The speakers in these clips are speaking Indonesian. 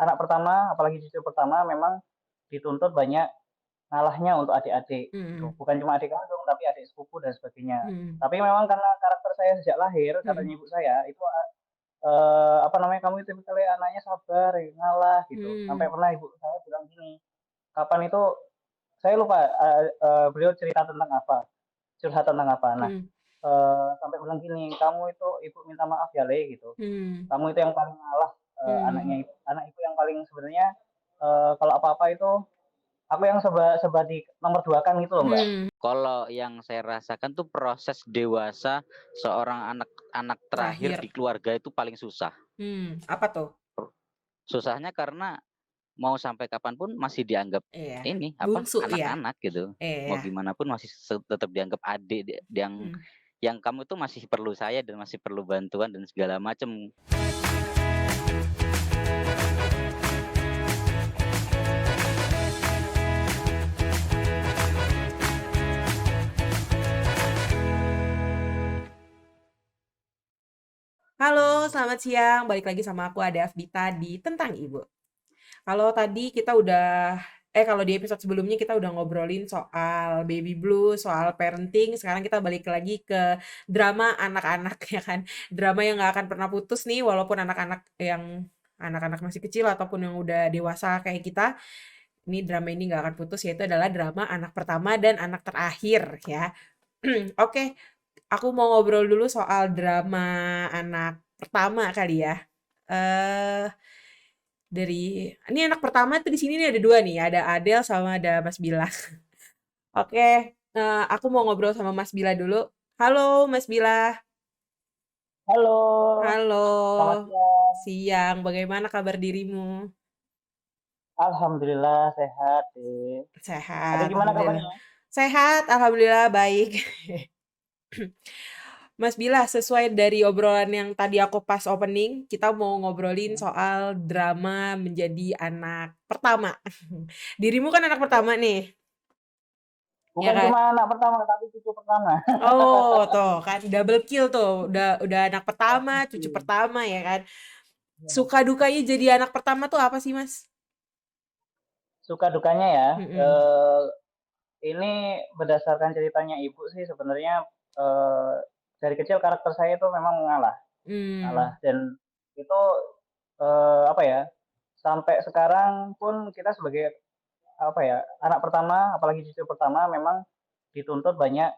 anak pertama, apalagi cucu pertama memang dituntut banyak ngalahnya untuk adik-adik gitu. Mhm. Bukan cuma adik kandung, tapi adik sepupu dan sebagainya. Mhm. Tapi memang karena karakter saya sejak lahir, katanya Mhm. ibu saya, itu, apa namanya, "Kamu itu tipikalnya anaknya sabar, ngalah," gitu. Sampai Mhm. pernah ibu saya bilang gini, kapan itu saya lupa, beliau cerita tentang apa, curhat tentang apa. Nah, Mhm. sampai bilang gini, "Kamu itu ibu minta maaf ya, Le," gitu. Mhm. "Kamu itu yang paling ngalah, Mhm. anak itu yang paling sebenarnya, kalau apa-apa itu aku yang serba di nomor 2-kan," gitu loh, Mbak. Mhm. Kalau yang saya rasakan tuh proses dewasa seorang anak terakhir di Terakhir. keluarga itu paling susah. Apa tuh? Susahnya karena mau sampai kapan pun masih dianggap Iya, ini, apa, bungsu ya? anak-anak gitu. Mau Iya. gimana pun masih tetap dianggap adik Mhm. yang kamu tuh masih perlu saya dan masih perlu bantuan dan segala macam. Halo, selamat siang. Balik lagi sama aku Ada Afdita di Tentang Ibu. Kalau tadi kita udah kalau di episode sebelumnya kita udah ngobrolin soal baby blues, soal parenting. Sekarang kita balik lagi ke drama anak-anak ya kan. Drama yang nggak akan pernah putus nih, walaupun anak-anak masih kecil ataupun yang udah dewasa kayak kita. Ini drama ini nggak akan putus, yaitu adalah drama anak pertama dan anak terakhir ya. Oke, aku mau ngobrol dulu soal drama anak pertama kali ya. Eh ini anak pertama tuh di sini nih ada dua nih, ada Adele sama ada Mas Bila. Oke, aku mau ngobrol sama Mas Bila dulu. Halo Mas Bila. Halo, Halo. selamat siang. Siang, bagaimana kabar dirimu? Alhamdulillah sehat deh. Ade Sehat, gimana alhamdulillah. kabarnya? Sehat, alhamdulillah baik. Mas Bila, sesuai dari obrolan yang tadi aku pas opening, kita mau ngobrolin Mhm. soal drama menjadi anak pertama. Dirimu kan anak Ya. pertama nih, ya Bukan kan? cuma anak pertama, tapi cucu pertama. Oh, tuh kan double kill tuh. Udah anak pertama, cucu Oke. pertama ya kan. Ya. Suka dukanya jadi anak pertama tuh apa sih, Mas? Suka dukanya ya, Mm-mm. ini berdasarkan ceritanya ibu sih sebenarnya, dari kecil karakter saya itu memang mengalah Hmm. ngalah dan itu, apa ya, sampai sekarang pun kita sebagai, apa ya, anak pertama, apalagi cucu pertama memang dituntut banyak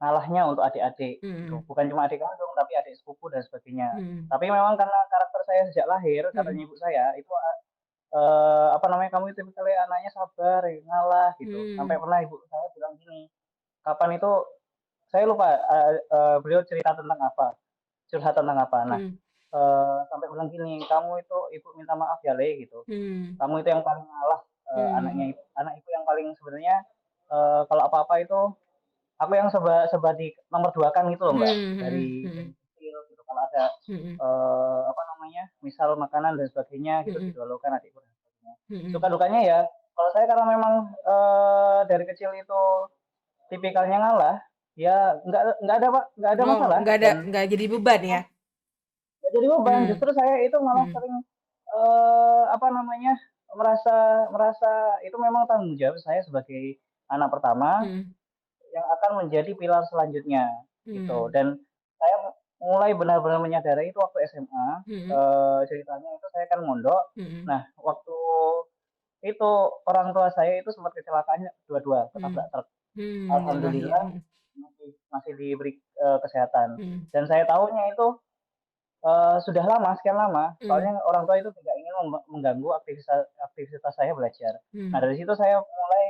ngalahnya untuk adik-adik gitu, Mm-mm. bukan cuma adik kandung, tapi adik sepupu dan sebagainya. Mm-mm. Tapi memang karena karakter saya sejak lahir, Mm-mm. katanya ibu saya, itu, apa namanya, "Kamu itu tipikalnya anaknya sabar, ngalah," gitu. Sampai Mm-mm. pernah ibu saya bilang gini, kapan itu saya lupa, beliau cerita tentang apa, curhat tentang apa. Nah, Mm-mm. sampai bilang gini, "Kamu itu ibu minta maaf ya, Le," gitu. Mm-mm. "Kamu itu yang paling ngalah, Mm-mm. anak itu yang paling sebenarnya, kalau apa-apa itu aku yang serba serba di nomor 2-kan," gitu loh, Mbak. Dari Mm-mm. kecil gitu, kalau ada, Mm-mm. apa namanya, misal makanan dan sebagainya gitu Mm-mm. didahulukan adikku dan sebagainya. Suka Mm-mm. dukanya ya, kalau saya karena memang, dari kecil itu tipikalnya ngalah, ya nggak ada, Pak, nggak ada Oh, masalah dan nggak jadi beban ya? nggak jadi beban, Hmm. justru saya itu malah Hmm. sering, apa namanya, merasa merasa itu memang tanggung jawab saya sebagai anak pertama Hmm. yang akan menjadi pilar selanjutnya, gitu. Hmm. Dan saya mulai benar-benar menyadari itu waktu SMA, Hmm. ceritanya itu saya kan mondok. Hmm. Nah, waktu itu orang tua saya itu sempat kecelakaannya dua-dua, Hmm. ketabrak truk. Innalillahi ya. Alhamdulillah masih masih diberi, kesehatan. Hmm. Dan saya tahunya itu, sudah lama, sekian lama, Hmm. soalnya orang tua itu tidak ingin mengganggu aktivitas aktivitas saya belajar. Nah, Hmm. dari situ saya mulai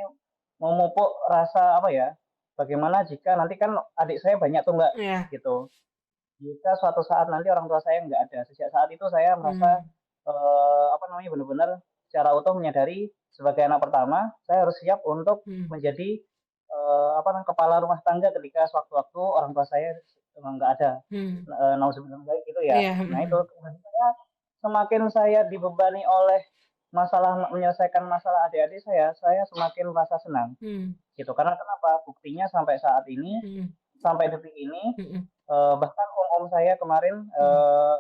memupuk rasa, apa ya, bagaimana jika nanti kan adik saya banyak tuh, Mbak, Ya. gitu. Jika suatu saat nanti orang tua saya nggak ada, sejak saat itu saya merasa, Hmm. apa namanya, benar-benar secara utuh menyadari sebagai anak pertama, saya harus siap untuk Hmm. menjadi, apa namanya, kepala rumah tangga ketika sewaktu-waktu orang tua saya memang nggak ada, Hmm. nauzubillah min dzalik gitu ya. Iya. Nah itu, Hmm. sebenarnya semakin saya dibebani oleh menyelesaikan masalah adik-adik saya semakin merasa senang, Hmm. gitu. Karena kenapa? Buktinya sampai saat ini, Hmm. sampai detik ini, Hmm. bahkan om-om saya kemarin, Hmm.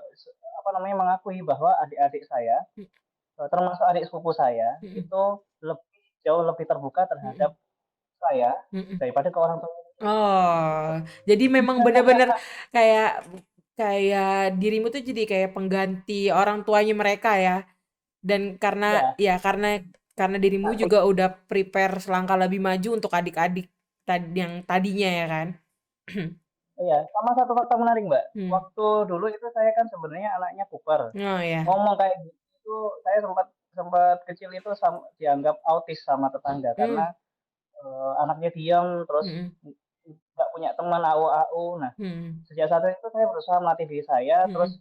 apa namanya, mengakui bahwa adik-adik saya Hmm. termasuk adik sepupu saya, Mhm. itu lebih jauh lebih terbuka terhadap Mhm. saya Mhm. daripada ke orang tua gitu. Oh, jadi memang bener-bener kayak kayak dirimu tuh jadi kayak pengganti orang tuanya mereka ya. Dan karena Iya, ya karena dirimu juga udah prepare selangkah lebih maju untuk adik-adik yang tadinya ya kan. iya. Sama satu fakta menarik, Mbak. Hmm. Waktu dulu itu saya kan sebenarnya anaknya kuper. Oh ya. Ngomong kayak gitu saya sempat sempat kecil itu dianggap autis sama tetangga Hmm. karena, anaknya diam, terus Hmm. nggak punya teman, AU-AU. Nah, Hmm. sejak saat itu saya berusaha melatih diri saya, terus,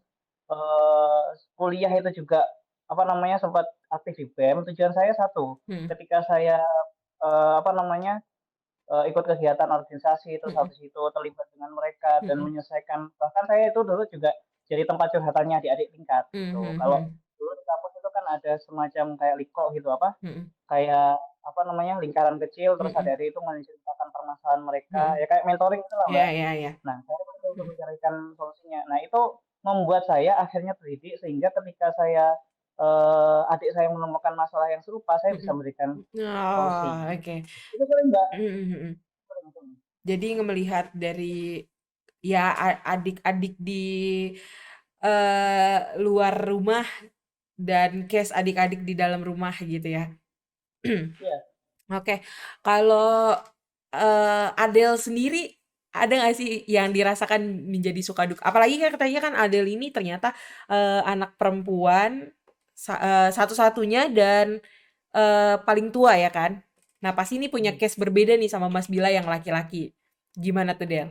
Hmm. kuliah itu juga, apa namanya, sempat aktif di BEM. Tujuan saya satu, Hmm. ketika saya, apa namanya, ikut kegiatan organisasi, terus Hmm. habis itu terlibat dengan mereka dan Hmm. menyelesaikan bahkan saya itu dulu juga jadi tempat curhatannya adik-adik tingkat Hmm. gitu. Hmm. Kalau Hmm. dulu di kampus itu kan ada semacam kayak liko gitu, apa, Hmm. kayak, apa namanya, lingkaran kecil, terus Hmm. adik-adik itu menceritakan permasalahan mereka, Hmm. ya kayak mentoring itulah, Mbak. Ya, ya, ya. Nah, saya mencoba untuk Hmm. mencarikan solusinya. Nah, itu membuat saya akhirnya terdidik sehingga ketika adik saya menemukan masalah yang serupa, saya bisa Hmm. memberikan Oh, solusi. oke. Itu sering, Mbak, Hmm. Hmm. Hmm. sering sering. Jadi melihat dari ya adik-adik di luar rumah dan case adik-adik di dalam rumah gitu ya. Iya. Oke, kalau Adele sendiri ada nggak sih yang dirasakan menjadi suka duka? Apalagi kan katanya kan Adele ini ternyata anak perempuan satu-satunya dan paling tua ya kan? Nah pasti ini punya Mhm. case berbeda nih sama Mas Bila yang laki-laki. Gimana tuh Del?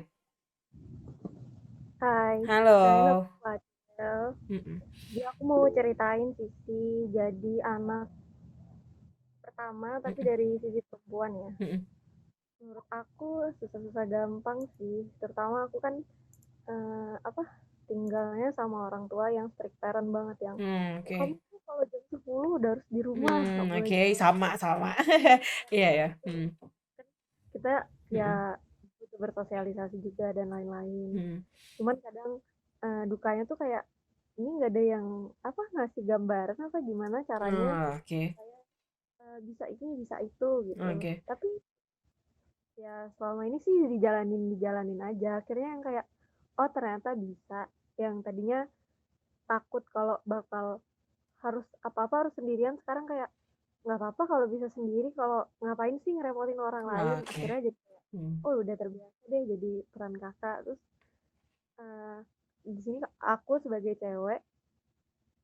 Hai, kenalin aku Halo. Fadel. Mm-mm. Jadi aku mau ceritain sisi jadi anak pertama tapi Mm-mm. dari sisi perempuan ya. Mm-mm. Menurut aku susah-susah gampang sih. Terutama aku kan apa tinggalnya sama orang tua yang strict parent banget yang kamu Oke. tuh kalau jam 10 udah harus di rumah, nggak boleh Oke, keluar. sama-sama. Iya ya. Kita ya Mm-mm. butuh bersosialisasi juga dan lain-lain. Mm. Cuman kadang dukanya tuh kayak ini nggak ada yang apa ngasih gambaran apa gimana caranya Oh, oke. saya bisa ini bisa itu gitu Oke. tapi ya selama ini sih dijalanin aja akhirnya yang kayak oh ternyata bisa yang tadinya takut kalau bakal harus apa-apa harus sendirian sekarang kayak nggak apa-apa kalau bisa sendiri kalau ngapain sih ngerepotin orang lain Oke. akhirnya jadi kayak, Hmm. oh udah terbiasa deh jadi peran kakak terus eh, di sini aku sebagai cewek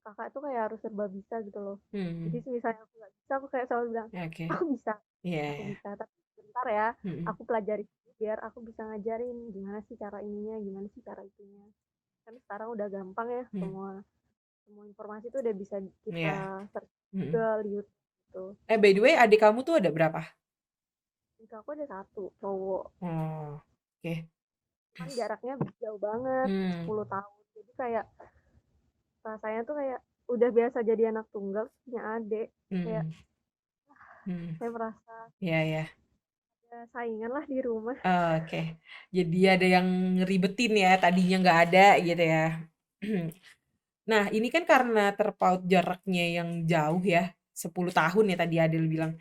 kakak tuh kayak harus serba bisa gitu loh jadi Hmm. misalnya aku nggak bisa aku kayak selalu bilang Oke. aku bisa Iya, aku ya. bisa tapi bentar ya Hmm. aku pelajari dulu biar aku bisa ngajarin gimana sih cara ininya gimana sih cara itunya kan sekarang udah gampang ya Hmm. semua semua informasi tuh udah bisa kita Iya. search Hmm. Google YouTube gitu By the way, adik kamu tuh ada berapa? itu aku ada satu cowok Oh, oke. kan jaraknya jauh banget Hmm. 10 tahun jadi kayak rasanya tuh kayak udah biasa jadi anak tunggal punya adik kayak Hmm. Hmm. saya merasa Iya, ya. ada saingan lah di rumah. Oke. Jadi ada yang ngeribetin ya, tadinya nggak ada gitu ya. Nah, ini kan karena terpaut jaraknya yang jauh ya, 10 tahun ya tadi Adel bilang.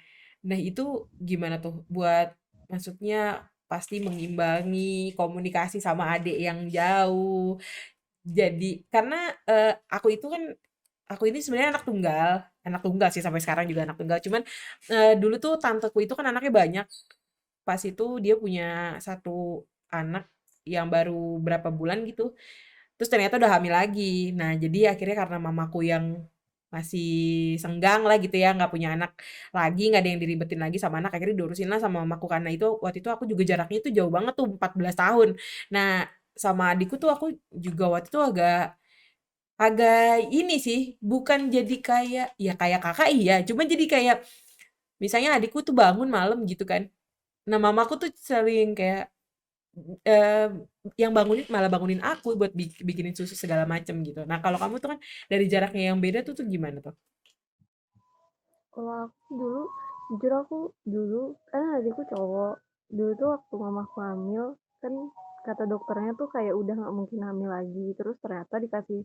Nah, itu gimana tuh buat maksudnya pasti mengimbangi komunikasi sama adik yang jauh. Jadi karena aku ini sebenarnya anak tunggal sih sampai sekarang juga anak tunggal. Cuman dulu tuh tanteku itu kan anaknya banyak. Pas itu dia punya satu anak yang baru berapa bulan gitu. Terus ternyata udah hamil lagi. Nah, jadi akhirnya karena mamaku yang masih senggang lah gitu ya, nggak punya anak lagi, nggak ada yang diribetin lagi sama anak, akhirnya diurusin lah sama mamaku. Karena itu waktu itu aku juga jaraknya itu jauh banget tuh, 14 tahun. Nah, sama adikku tuh aku juga waktu itu agak agak ini sih, bukan jadi kayak, ya kayak kakak iya, cuma jadi kayak, misalnya adikku tuh bangun malam gitu kan. Nah, mamaku tuh sering kayak Eee, yang bangunin malah bangunin aku buat bikinin susu segala macem gitu. Nah, kalau kamu tuh kan dari jaraknya yang beda tuh gimana tuh? Kalau aku dulu jujur aku dulu kan adikku cowok dulu tuh waktu mamaku hamil kan kata dokternya tuh kayak udah nggak mungkin hamil lagi terus ternyata dikasih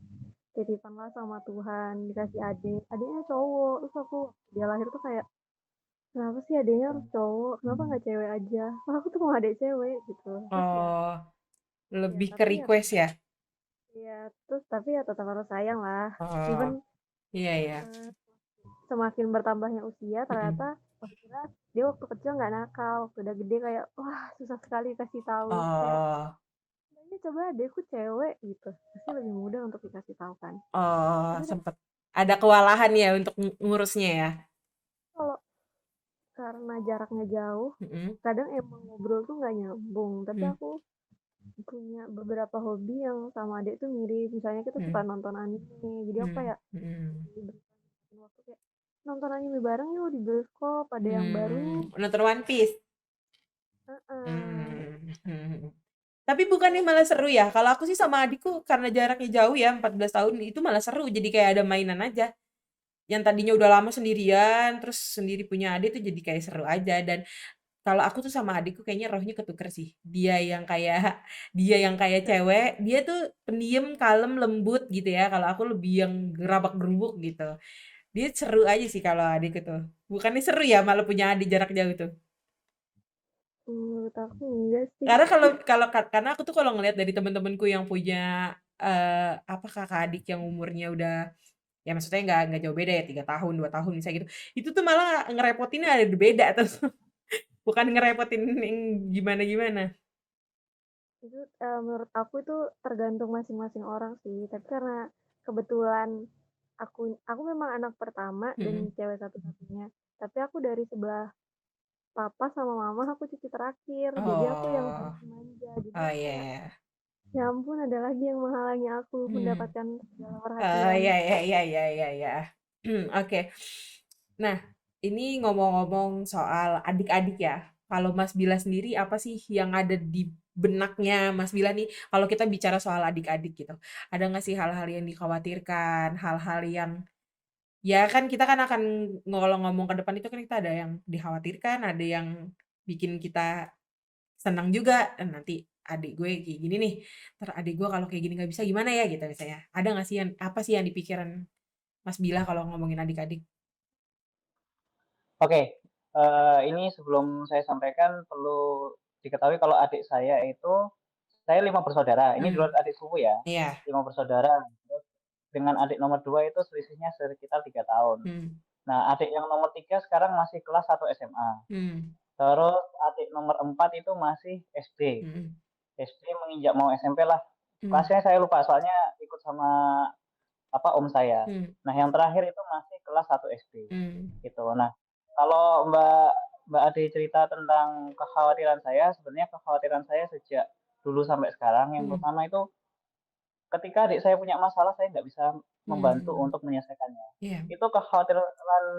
titipan lah sama Tuhan, dikasih adiknya cowok. Terus aku dia lahir tuh kayak, kenapa sih adiknya harus cowok? Kenapa nggak cewek aja? Wah, aku tuh mau adik cewek gitu. Terus ya, Oh, ya lebih ke tapi ya, request ya? tapi ya tetap harus sayang lah. Oh, Even iya ya. eh, semakin bertambahnya usia, Mm-mm. ternyata aku kira dia waktu kecil nggak nakal, waktu udah gede kayak, wah susah sekali kasih tahu. Kayak, Oh, kayaknya coba adekku cewek gitu, pasti lebih mudah untuk dikasih tahu kan. oh, Tapi sempet ada kewalahan ya untuk ngurusnya ya. kalau karena jaraknya jauh, Mm-mm. kadang emang ngobrol tuh nggak nyambung. Tapi Mm, aku punya beberapa hobi yang sama adek tuh mirip. Misalnya kita suka mm, nonton anime. Jadi aku mm, kayak mm, berpasangan waktu kayak nonton anime bareng yuk di bioskop. Ada yang baru nih. Nonton One Piece. Heeh. Hmm, hmm. Tapi bukannya malah seru ya? Kalau aku sih sama adikku karena jaraknya jauh ya, 14 tahun itu malah seru. Jadi kayak ada mainan aja. Yang tadinya udah lama sendirian, terus sendiri punya adik tuh jadi kayak seru aja. Dan kalau aku tuh sama adikku kayaknya rohnya ketuker sih. Dia yang kayak dia yang kayak cewek, dia tuh pendiam, kalem, lembut gitu ya. Kalau aku lebih yang gerabak gerubuk gitu. Dia seru aja sih kalau adikku tuh. Bukannya seru ya malah punya adik jarak jauh tuh. Menurut aku enggak sih. Karena kalau kalau karena aku tuh kalau ngelihat dari temen-temenku yang punya apa kakak adik yang umurnya udah ya maksudnya nggak jauh beda ya 3 tahun 2 tahun misalnya gitu itu tuh malah ngerepotinnya ada beda tuh bukan ngerepotin yang gimana gimana. Itu menurut aku itu tergantung masing-masing orang sih. Tapi karena kebetulan aku memang anak pertama dan Mm-mm. cewek satu-satunya. Tapi aku dari sebelah papa sama mama aku cucu terakhir. Jadi aku yang Oh, paling manja. Jadi oh yang iya kayak, ya. ya ampun ada lagi yang menghalangi aku Hmm. mendapatkan segala Oh perhatian. iya iya iya iya iya iya. Oke. Nah, ini ngomong-ngomong soal adik-adik ya. Kalau Mas Bila sendiri apa sih yang ada di benaknya Mas Bila nih? Kalau kita bicara soal adik-adik gitu, ada nggak sih hal-hal yang dikhawatirkan, hal-hal yang ya kan kita kan akan kalau ngomong ke depan itu kan kita ada yang dikhawatirkan, ada yang bikin kita senang juga. Dan nanti adik gue kayak gini nih, ntar adik gue kalau kayak gini nggak bisa gimana ya gitu misalnya. Ada nggak sih yang apa sih yang dipikiran Mas Bila kalau ngomongin adik-adik? Oke, ini sebelum saya sampaikan perlu diketahui kalau adik saya itu saya 5 bersaudara, ini di luar Hmm, adik sepupu ya, iya. 5 bersaudara, terus dengan adik nomor 2 itu selisihnya sekitar 3 tahun. Hmm. Nah, adik yang nomor 3 sekarang masih kelas 1 SMA. Hmm, Terus adik nomor 4 itu masih SD. mhm, SD menginjak mau SMP lah. mmm, Kelasnya saya lupa soalnya ikut sama om saya. mmm, Nah, yang terakhir itu masih kelas 1 SD, mmm, gitu. Nah, kalau Mbak Ade cerita tentang kekhawatiran saya, sebenarnya kekhawatiran saya sejak dulu sampai sekarang, yang mhm, pertama itu ketika adik saya punya masalah, saya nggak bisa membantu mmm, untuk menyelesaikannya. iya, Itu kekhawatiran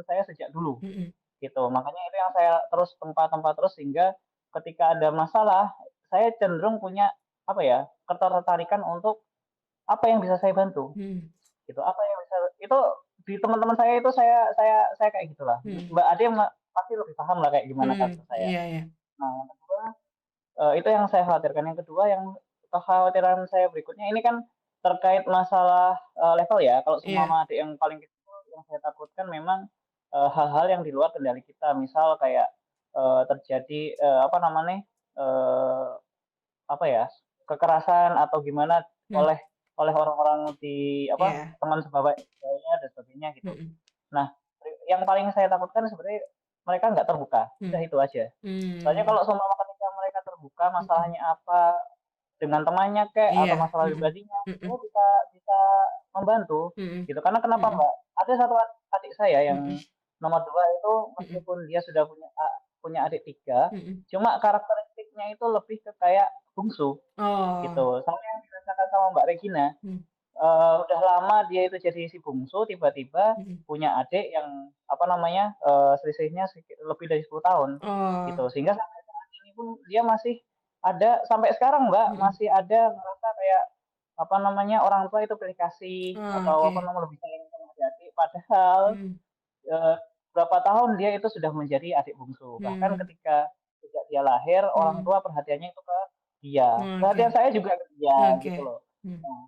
saya sejak dulu, mhm, gitu. Makanya itu yang saya terus tempa-tempa terus sehingga ketika ada masalah, saya cenderung punya, apa ya, ketertarikan untuk apa yang bisa saya bantu. mmm, Gitu, apa yang bisa itu di teman-teman saya itu saya kayak gitulah. mhm, Mbak Ade pasti lebih paham lah kayak gimana mhm, karakter saya. iya iya, Nah, yang kedua, itu yang saya khawatirkan. Yang kedua yang kekhawatiran saya berikutnya ini kan terkait masalah, level ya. Kalau iya, seumpama adik yang paling kecil yang saya takutkan memang, hal-hal yang di luar kendali kita. Misal kayak, terjadi, apa namanya, eee apa ya, kekerasan atau gimana mmm, oleh oleh orang-orang di apa, iya, teman sebawanya dan sebagainya gitu. mhm, Nah, yang paling saya takutkan sebenarnya mereka nggak terbuka, udah mmm, itu aja. Soalnya mmm, kalau seumpama ketika mereka terbuka mhm, masalahnya apa, dengan temannya kek, atau iya, masalah mhm, pribadinya, mhm, saya bisa bisa membantu, mhm, gitu. Karena kenapa, mhm, Mbak, ada satu adik saya mhm, yang nomor 2 itu mhm, meskipun dia sudah punya adik 3, mhm, cuma karakteristiknya itu lebih ke kayak bungsu. Gitu, oh, sama yang dirasakan sama Mbak Regina, mmm, udah lama dia itu jadi si bungsu, tiba-tiba mhm, punya adik yang, apa namanya, selisihnya lebih dari 10 tahun, gitu. oh, Sehingga sampai saat ini pun dia masih ada sampai sekarang, Mbak, mhm, masih ada ngerasa kayak, apa namanya, orang tua itu pilih kasih oh, atau, oke, apa namanya, lebih sayang sama adik-adik, padahal, mmm, eee, berapa tahun dia itu sudah menjadi adik bungsu. Bahkan mmm, ketika sejak dia lahir, orang mmm, tua perhatiannya itu ke dia. oke, Perhatian saya juga ke dia, oke, gitu loh. mmm. Nah,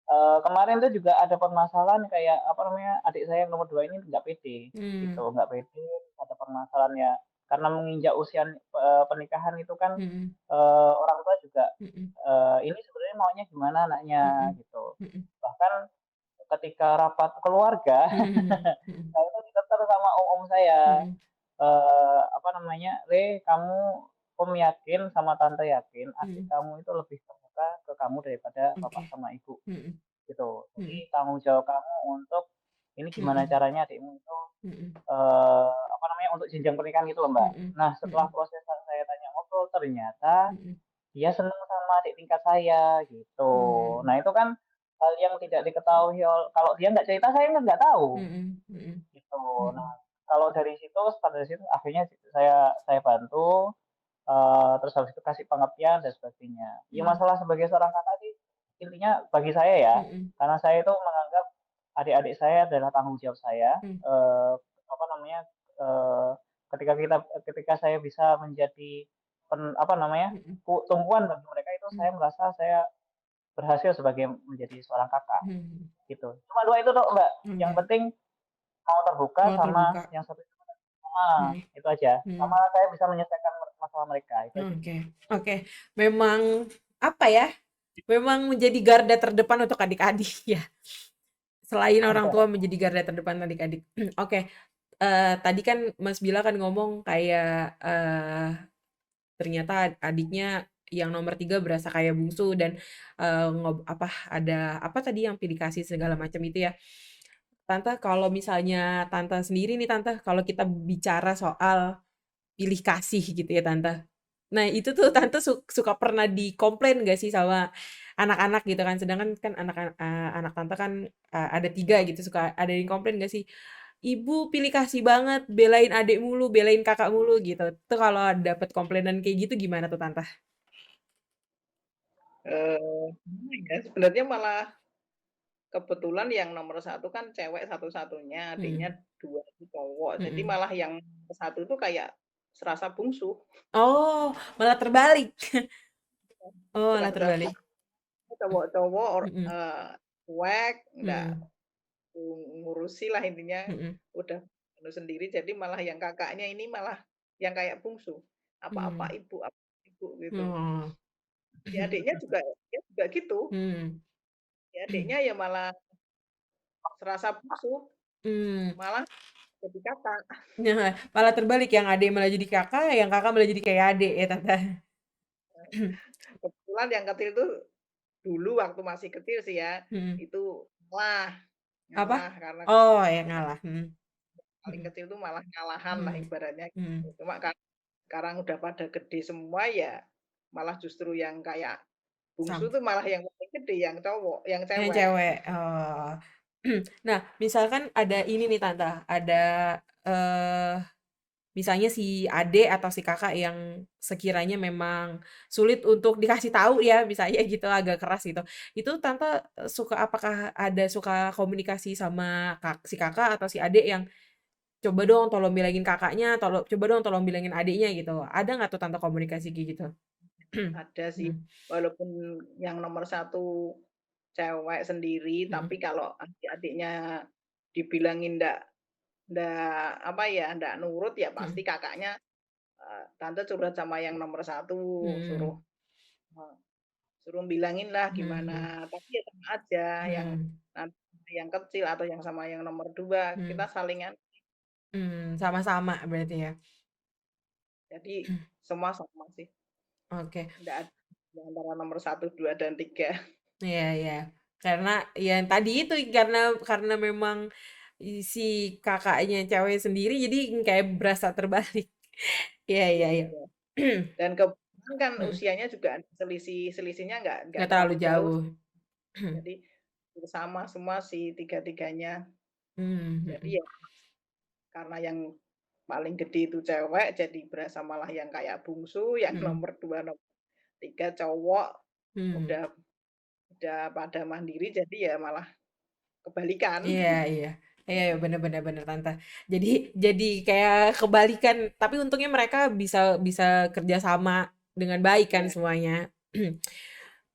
Kemarin tuh juga ada permasalahan kayak apa namanya, adik saya yang nomor 2 ini nggak pede gitu, Hmm. nggak pede, ada permasalahan ya karena menginjak usia, pernikahan itu kan, Hmm. orang tua juga, Hmm. ini sebenarnya maunya gimana anaknya Hmm. gitu. Hmm. Bahkan ketika rapat keluarga, Hmm. Hmm. saya itu ditegur sama om saya, Hmm. apa namanya, "Re, kamu om yakin sama tante yakin adik Hmm. kamu itu lebih terbuka ke kamu daripada bapak Oke. sama ibu." Hmm. Gitu. Jadi Hmm. tanggung jawab kamu untuk ini gimana Hmm. caranya adikmu itu, Hmm. apa namanya, untuk jenjang pernikahan gitu loh, Mbak. Hmm. Nah, setelah Hmm. proses saya tanya ngobrol, ternyata Hmm. dia seneng sama adik tingkat saya, gitu. Hmm. Nah, itu kan hal yang tidak diketahui kalau dia nggak cerita, saya kan nggak tahu, Hmm. Hmm. gitu. Nah, Hmm. kalau dari situ, start dari situ akhirnya saya bantu, terus habis itu kasih pengertian dan sebagainya. Ya Hmm. masalah sebagai seorang kakak sih, intinya bagi saya ya, Hmm. karena saya itu menganggap adik-adik saya adalah tanggung jawab saya, Hmm. apa namanya, eee, ketika saya bisa menjadi apa namanya, Hmm. tumpuan bagi mereka itu Hmm. saya merasa saya berhasil sebagai menjadi seorang kakak, Hmm. gitu. Cuma 2 itu tok, Mbak, yang Oke. penting mau terbuka Mau sama terbuka. yang satu Hmm. itu aja. Hmm. Sama saya bisa menyelesaikan masalah mereka, itu aja sih. Oke. Oke. Memang apa ya? Memang menjadi garda terdepan untuk adik-adik ya. Selain orang tua menjadi garda terdepan adik-adik. Oke. Tadi kan Mas Bila kan ngomong kayak ternyata adiknya yang nomor 3 berasa kayak bungsu dan ada apa tadi yang pilih kasih segala macam itu ya. Tante kalau misalnya Tante sendiri nih Tante, kalau kita bicara soal pilih kasih gitu ya Tante. Nah itu tuh Tante suka pernah dikomplain gak sih sama anak-anak gitu kan? Sedangkan kan anak Tante kan ada 3 gitu, suka ada yang komplain gak sih? Ibu pilih kasih banget, belain adik mulu, belain kakak mulu gitu. Tuh kalau dapet komplainan kayak gitu gimana tuh Tante? Gimana ya, sebenarnya malah kebetulan yang nomor 1 kan cewek satu-satunya, adiknya Hmm. 2 itu cowok. Jadi Hmm. malah yang nomor 1 itu kayak serasa bungsu, Oh, malah terbalik. Oh, malah serasa terbalik. cowok-cowok Hmm. cuek, nggak Hmm. ngurusi lah intinya, Hmm. udah penuh sendiri. Jadi malah yang kakaknya ini malah yang kayak bungsu, apa-apa Hmm. ibu, apa ibu gitu. Oh. Ya adiknya juga dia juga gitu, Hmm. ya adiknya ya malah serasa bungsu, Hmm. malah jadi kakak. Nah, malah terbalik yang adik malah jadi kakak, yang kakak malah jadi kayak adik ya Tante. Kebetulan yang kecil tuh dulu waktu masih kecil sih ya, Hmm. itu ngalah Apa? ngalah karena Oh, yang ngalah. Hmm. paling Hmm. kecil tuh malah ngalahan lah Hmm. ibaratnya gitu. Hmm. Cuma kan sekarang udah pada gede semua ya, malah justru yang kayak bungsu Sam. tuh malah yang paling gede, yang cowok, yang Yang cewek. cewek. Oh. Nah, misalkan ada ini nih Tante, ada eh misalnya si ade atau si kakak yang sekiranya memang sulit untuk dikasih tahu ya, misalnya gitu agak keras gitu. Itu Tante suka apakah ada suka komunikasi sama si kakak atau si adik yang coba dong tolong bilangin kakaknya, coba dong tolong bilangin adiknya gitu. Ada nggak tuh Tante komunikasi kayak gitu? Ada sih, Hmm. walaupun yang nomor 1 cewek sendiri, Hmm. tapi kalau adik-adiknya dibilangin ndak apa ya, ndak nurut ya Hmm. pasti kakaknya, tante curhat sama yang nomor 1 suruh, Hmm. eee, suruh bilangin lah Hmm. gimana, tapi ya sama aja Hmm. yang kecil atau yang sama yang nomor 2 Hmm. kita salingan, Sama-sama berarti ya. jadi semua sama sih, Oke. ndak ada di antara nomor 1, 2, dan 3. Iya, iya. Karena ya tadi itu karena memang si kakaknya cewek sendiri jadi kayak berasa terbalik. Iya, iya, iya. Iya, dan kebetulan kan Mm, usianya juga selisihnya nggak nggak terlalu terlalu jauh, jauh. jadi sama semua si tiga-tiganya. Hmm, Jadi mm, ya karena yang paling gede itu cewek, jadi berasa malah yang kayak bungsu, yang mm, nomor 2, nomor 3 cowok, mm. udah udah pada mandiri, jadi ya malah kebalikan. Iya, iya. Iya, iya, bener-bener bener Tante. Jadi kayak kebalikan, tapi untungnya mereka bisa bisa kerja sama dengan baik kan Ya, semuanya.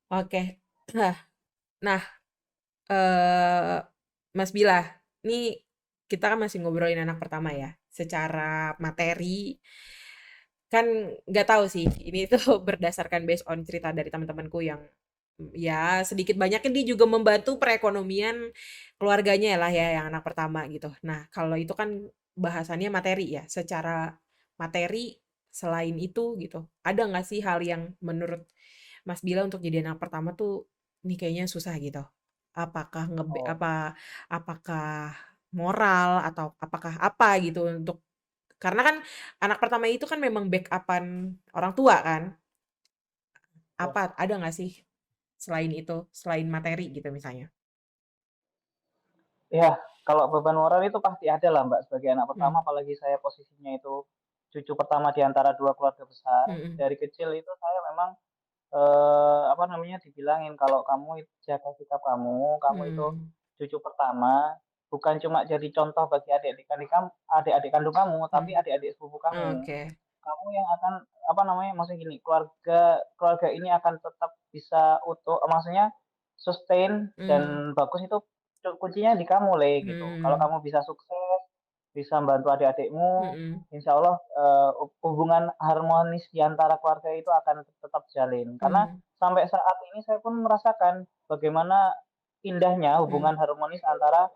Oke. Nah, eh Mas Bila, ini kita kan masih ngobrolin anak pertama ya. Secara materi kan nggak tahu sih. Ini tuh berdasarkan based on cerita dari teman-temanku yang ya sedikit banyaknya dia juga membantu perekonomian keluarganya lah ya yang anak pertama gitu. Nah, kalau itu kan bahasannya materi ya. Secara materi selain itu gitu. Ada nggak sih hal yang menurut Mas Bila untuk jadi anak pertama tuh ini kayaknya susah gitu? Apakah Oh, apakah moral atau apakah apa gitu untuk karena kan anak pertama itu kan memang backupan orang tua kan. ya. Apa ada nggak sih selain itu, selain materi gitu misalnya? Ya, kalau beban moral itu pasti ada lah Mbak, sebagai anak pertama, Hmm. apalagi saya posisinya itu cucu pertama di antara 2 keluarga besar. Mm-mm. Dari kecil itu saya memang, apa namanya, dibilangin kalau kamu jaga sikap kamu itu Hmm. cucu pertama, bukan cuma jadi contoh bagi adik-adik kandung kamu, tapi Hmm. adik-adik sepupu kamu. Oke. Kamu yang akan, apa namanya, maksudnya gini, keluarga keluarga ini akan tetap bisa utuh, maksudnya sustain Hmm. dan bagus itu kuncinya di kamu, gitu. Kalau Hmm. kamu bisa sukses, bisa membantu adik-adikmu, Mm-mm. insya Allah hubungan harmonis di antara keluarga itu akan tetap jalin. Karena Hmm. sampai saat ini saya pun merasakan bagaimana indahnya Hmm. hubungan harmonis antara,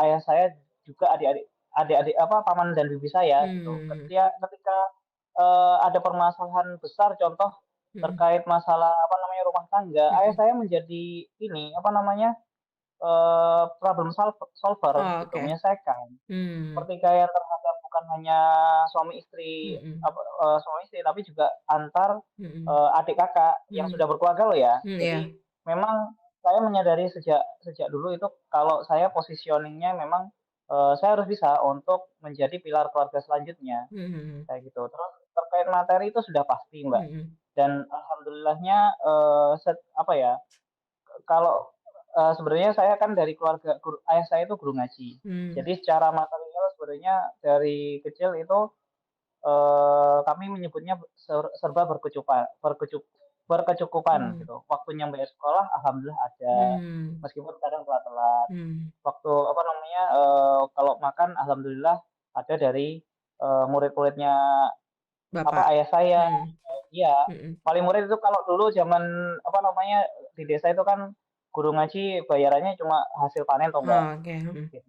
ayah saya juga adik-adik apa, paman dan bibi saya, gitu. Hmm. Ketika, ada permasalahan besar, contoh Hmm. terkait masalah, apa namanya, rumah tangga, ayah Hmm. saya menjadi ini, apa namanya, problem solver Oh, gitu, oke. menyelesaikan. Hmm. Pertikaian terhadap bukan hanya suami istri, Mm-mm. apa, suami istri, tapi juga antar, Mm-mm. adik kakak yang Hmm. sudah berkeluarga loh ya. Hmm, ya. Jadi memang saya menyadari sejak sejak dulu itu kalau saya positioning-nya memang, saya harus bisa untuk menjadi pilar keluarga selanjutnya, Hmm. kayak gitu. Terus terkait materi itu sudah pasti, Mbak, Hmm. dan alhamdulillahnya, apa ya, kalau, sebenarnya saya kan dari keluarga ayah saya itu guru ngaji. Hmm. Jadi secara material sebenarnya dari kecil itu, kami menyebutnya serba berkecukupan Hmm. gitu. Waktunya bayar sekolah alhamdulillah ada, Hmm. meskipun kadang telat-telat. Hmm. Waktu apa namanya, kalau makan alhamdulillah ada dari, murid-muridnya apa, Bapak. ayah saya. Hmm. Iya, Mm-mm. paling murah itu kalau dulu zaman, apa namanya, di desa itu kan guru ngaji bayarannya cuma hasil panen toh, Mbak, Oh, oke. Hmm. gitu.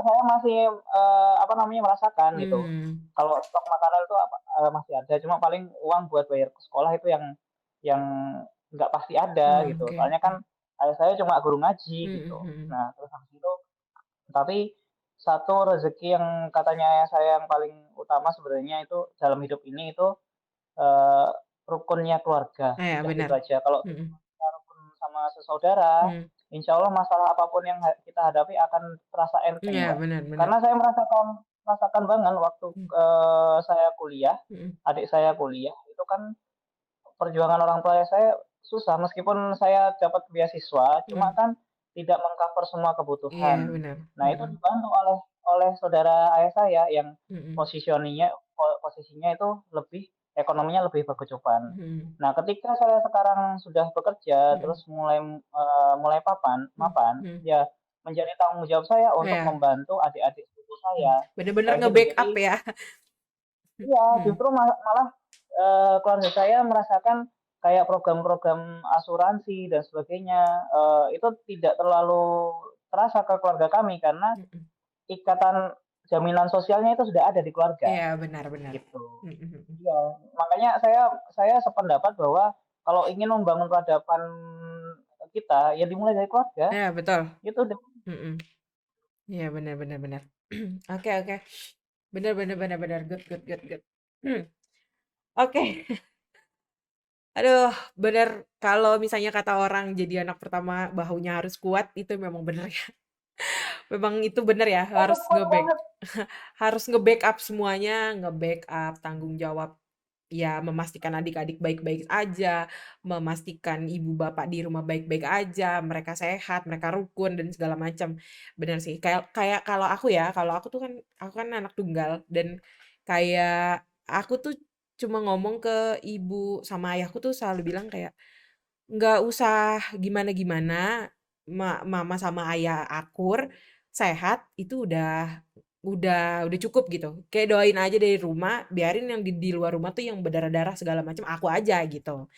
Saya masih, apa namanya, merasakan gitu. Hmm. Kalau stok makanan itu apa, masih ada, cuma paling uang buat bayar ke sekolah itu yang nggak pasti ada Oh, gitu. oke. Soalnya kan ayah saya cuma guru ngaji gitu. Hmm. Nah, terus habis itu tapi satu rezeki yang katanya ayah saya yang paling utama sebenarnya itu dalam hidup ini itu, Eee, rukunnya keluarga, Ah, ya udah itu benar. aja. Kalau Hmm. kita rukun sama sesaudara, Hmm. insya Allah masalah apapun yang kita hadapi akan terasa enteng, Ya Mbak. benar, benar. Karena saya merasakan merasakan banget waktu, Hmm. saya kuliah, Hmm. adik saya kuliah, itu kan perjuangan orang tua saya susah, meskipun saya dapat beasiswa, cuma Hmm. kan tidak meng-cover semua Iya, kebutuhan. benar. Nah, itu Hmm. dibantu oleh oleh saudara ayah saya yang Hmm. posisinya itu lebih ekonominya lebih berkecukupan. Hmm. Nah, ketika saya sekarang sudah bekerja, Hmm. terus mulai Hmm. mapan, Hmm. ya menjadi tanggung jawab saya untuk Ya. membantu adik-adik sepupu saya, Benar-benar kayak gitu. nge-backup Jadi ya. iya, Hmm. justru malah, keluarga saya merasakan kayak program-program asuransi dan sebagainya, itu tidak terlalu terasa ke keluarga kami karena Hmm. ikatan jaminan sosialnya itu sudah ada di keluarga, Iya, benar-benar. gitu. Hmm. Iya, makanya saya sependapat bahwa kalau ingin membangun peradaban kita, ya dimulai dari keluarga, Ya, betul. gitu deh. Hmm. Iya, benar-benar benar. Oke, oke. Benar-benar benar-benar good, good, good, good. Oke. Aduh, bener kalau misalnya kata orang jadi anak pertama bahunya harus kuat itu memang bener ya. Memang itu bener ya, Harus kuat banget. harus nge-backup semuanya, nge-backup tanggung jawab ya memastikan adik-adik baik-baik aja, memastikan ibu bapak di rumah baik-baik aja, mereka sehat, mereka rukun dan segala macam. Bener sih. Kayak kayak kalau aku tuh kan aku kan anak tunggal dan kayak aku tuh cuma ngomong ke ibu sama ayahku tuh selalu bilang kayak nggak usah gimana-gimana, mama sama ayah akur, sehat, itu udah cukup gitu. Kayak doain aja dari rumah, biarin yang di luar rumah tuh yang berdarah-darah segala macam aku aja gitu.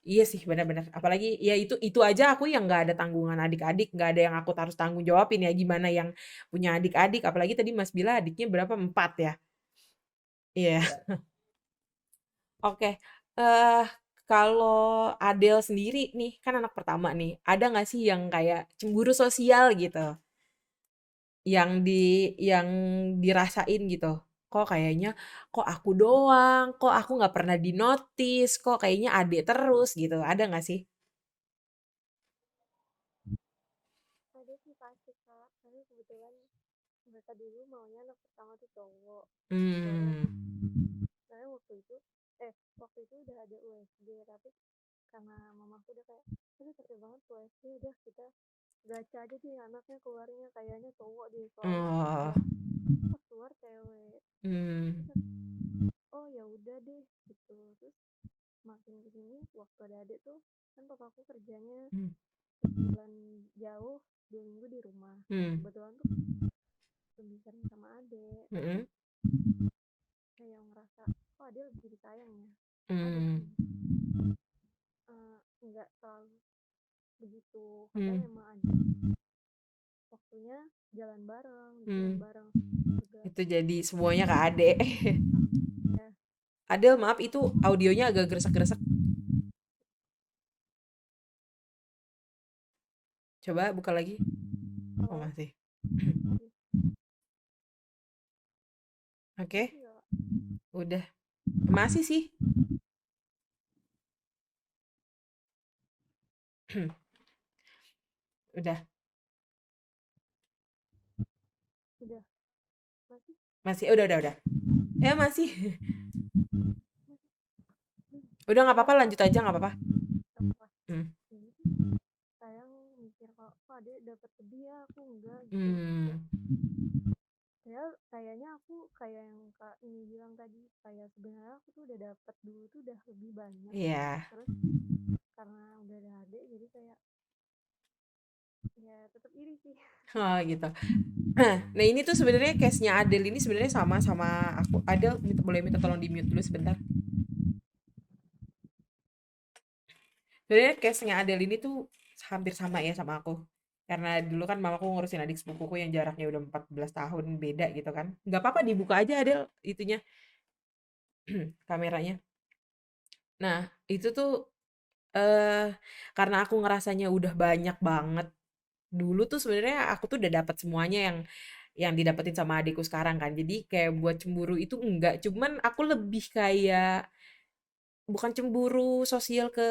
Iya sih, benar-benar. Apalagi ya itu aja aku yang nggak ada tanggungan adik-adik, nggak ada yang aku harus tanggung jawabin ya gimana yang punya adik-adik. Apalagi tadi Mas Bila adiknya berapa? 4 ya. Iya. Ya. Oke. eh Kalau Adele sendiri nih, kan anak pertama nih, ada nggak sih yang kayak cemburu sosial gitu? Yang dirasain gitu? Kok kayaknya, kok aku doang, kok aku nggak pernah di-notice, kok kayaknya adek terus gitu, ada nggak sih? Ada sih pasti Kak, karena kebetulan mereka dulu maunya anak pertama tuh cowok. Soalnya Hmm, saya waktu itu udah ada USG, tapi karena mamaku udah kayak aduh capek banget USG, udah kita gacha aja deh anaknya keluarnya kayaknya cowok deh soalnya oh, ya pas keluar cewek. hmm, Terus oh ya udah deh gitu. Terus makin kesini waktu ada adik tuh kan papaku kerjanya hmm, sebulan jauh 2 minggu di rumah. hmm, Kebetulan tuh lebih sering sama adik, tapi hmm, kayak ngerasa oh adik lebih disayang ya. Ada hmm, sih nggak selalu begitu, kadang hmm, emang ada waktunya jalan bareng, liburan hmm. bareng juga Itu jadi semuanya ke adek. ya. Adel, maaf itu audionya agak gresek-gresek. Coba buka lagi. Oh, Halo, masih. masih Oke, ya. udah. Masih sih. Udah. Udah masih Masih. Udah. Ya, masih. masih Udah nggak ya apa-apa, lanjut aja nggak apa-apa. apa Hmm. ini sih sayang mikir kalau oh, adik dapat lebih ya aku enggak gitu. Hmm. Ya kayaknya aku kayak yang Kak ini bilang tadi, kayak sebenarnya aku tuh udah dapat dulu tuh udah lebih banyak, Iya. terus karena udah ada adik jadi kayak ya tetap iri sih. Oh, gitu. Nah, ini tuh sebenarnya case-nya Adel ini sebenarnya sama aku. Adel, boleh minta tolong di-mute dulu sebentar. Sebenarnya case-nya Adel ini tuh hampir sama ya sama aku. Karena dulu kan mamaku ngurusin adik sepupuku yang jaraknya udah 14 tahun beda gitu kan. Nggak apa-apa dibuka aja Adel itunya kameranya. Nah, itu tuh karena aku ngerasanya udah banyak banget. Dulu tuh sebenarnya aku tuh udah dapat semuanya yang didapetin sama adikku sekarang kan. Jadi kayak buat cemburu itu enggak, cuman aku lebih kayak bukan cemburu sosial ke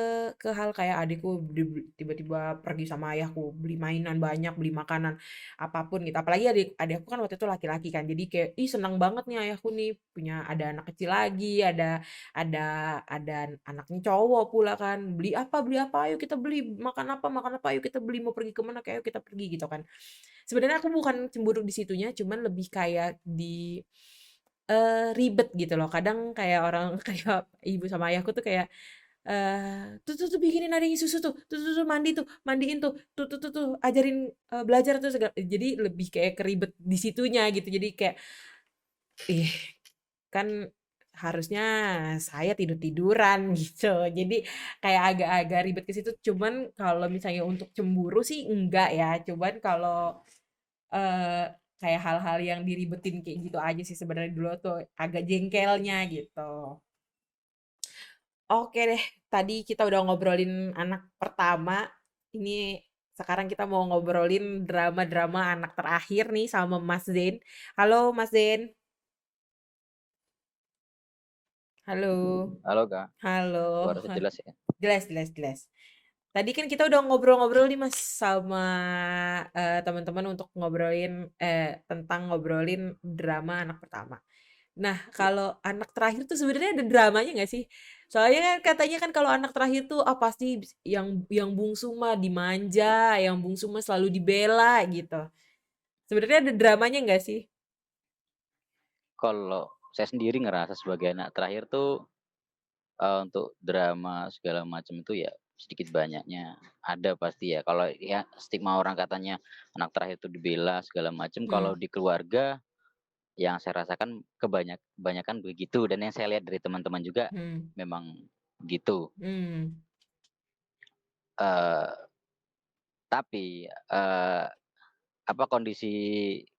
hal kayak adikku tiba-tiba pergi sama ayahku beli mainan banyak, beli makanan apapun gitu. Apalagi adik aku kan waktu itu laki-laki kan. Jadi kayak ih senang banget nih ayahku nih punya ada anak kecil lagi, ada ada anaknya cowok pula kan. Beli apa, ayo kita beli, makan apa, ayo kita beli, mau pergi kemana, kayak ayo kita pergi gitu kan. Sebenarnya aku bukan cemburu di situnya, cuman lebih kayak ribet gitu loh. Kadang kayak orang kayak ibu sama ayahku tuh kayak, "Tuh bikinin adeknya susu tuh mandi tuh, mandiin tuh ajarin, belajar tuh," jadi lebih kayak keribet di situnya gitu. Jadi kayak, ih, kan harusnya saya tidur-tiduran gitu. Jadi kayak agak-agak ribet ke situ. Cuman kalau misalnya untuk cemburu sih enggak ya, cuman kalau Eee, kayak hal-hal yang diribetin kayak gitu aja sih sebenarnya dulu tuh agak jengkelnya gitu. Oke deh, tadi kita udah ngobrolin anak pertama, ini sekarang kita mau ngobrolin drama-drama anak terakhir nih sama Mas Zain. Halo Mas Zain. Halo. Halo Kak, Halo. suara jelas ya? Jelas jelas jelas. Tadi kan kita udah ngobrol-ngobrol nih Mas sama teman-teman untuk ngobrolin drama anak pertama. Nah, Iya. kalau anak terakhir tuh sebenarnya ada dramanya nggak sih? Soalnya kan katanya kan kalau anak terakhir tuh pasti yang bungsu mah dimanja, yang bungsu mah selalu dibela gitu. Sebenarnya ada dramanya nggak sih? Kalau saya sendiri ngerasa sebagai anak terakhir tuh, untuk drama segala macam itu ya sedikit banyaknya ada pasti ya. Kalau ya stigma orang katanya anak terakhir itu dibela segala macam, kalau Hmm. di keluarga yang saya rasakan kebanyakan begitu dan yang saya lihat dari teman-teman juga Hmm. memang gitu. Hmm. Eee, tapi, apa, kondisi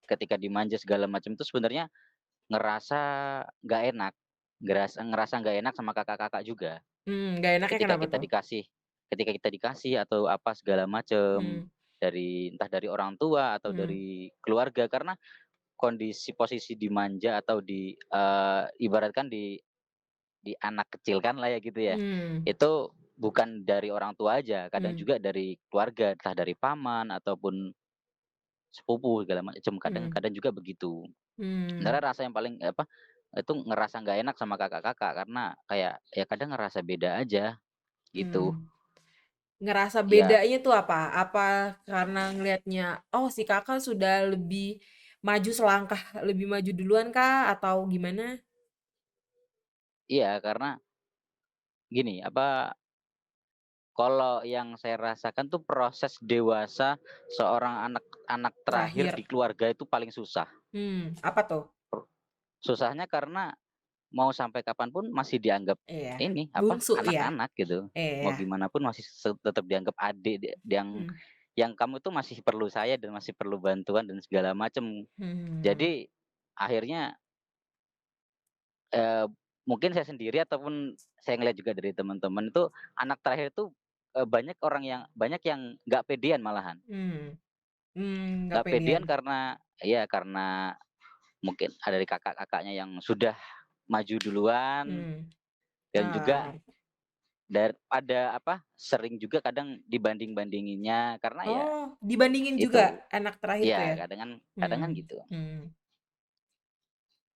ketika dimanja segala macam itu sebenarnya ngerasa nggak enak, ngerasa nggak enak sama kakak-kakak juga. Nggak enaknya Ketika kenapa kita tuh? dikasih ketika kita dikasih atau apa segala macam, Hmm. entah dari orang tua atau Hmm. dari keluarga, karena kondisi posisi dimanja atau ibaratkan di anak kecilkan lah ya gitu ya, Hmm. itu bukan dari orang tua aja, kadang Hmm. juga dari keluarga, entah dari paman ataupun sepupu segala macam, Hmm. kadang-kadang juga begitu. Hmm. Sebenarnya rasa yang paling apa, itu ngerasa nggak enak sama kakak-kakak karena kayak ya kadang ngerasa beda aja gitu. Hmm. Ngerasa Ya, bedanya tuh apa? Apa karena ngelihatnya, oh si kakak sudah lebih maju selangkah, lebih maju duluan kah? Atau gimana? iya, karena gini, apa, kalau yang saya rasakan tuh proses dewasa seorang anak anak terakhir di Terakhir. keluarga itu paling susah. Apa tuh? Susahnya karena mau sampai kapanpun masih dianggap Iya. ini, apa, Bungsu ya? anak-anak gitu. Mau Iya. gimana pun masih tetap dianggap adik, Hmm. yang kamu tuh masih perlu saya dan masih perlu bantuan dan segala macam. Hmm. Jadi akhirnya, mungkin saya sendiri ataupun saya ngelihat juga dari teman-teman itu, anak terakhir itu, banyak yang nggak pedean malahan. Hmm. Nggak Nggak pedean pedean. karena ya karena mungkin ada dari kakak-kakaknya yang sudah maju duluan Hmm. dan juga Ah. ada apa, sering juga kadang dibanding-bandinginnya karena ya Oh, dibandingin juga itu, anak terakhir tuh ya ya? kadang kan Hmm. gitu. Hmm.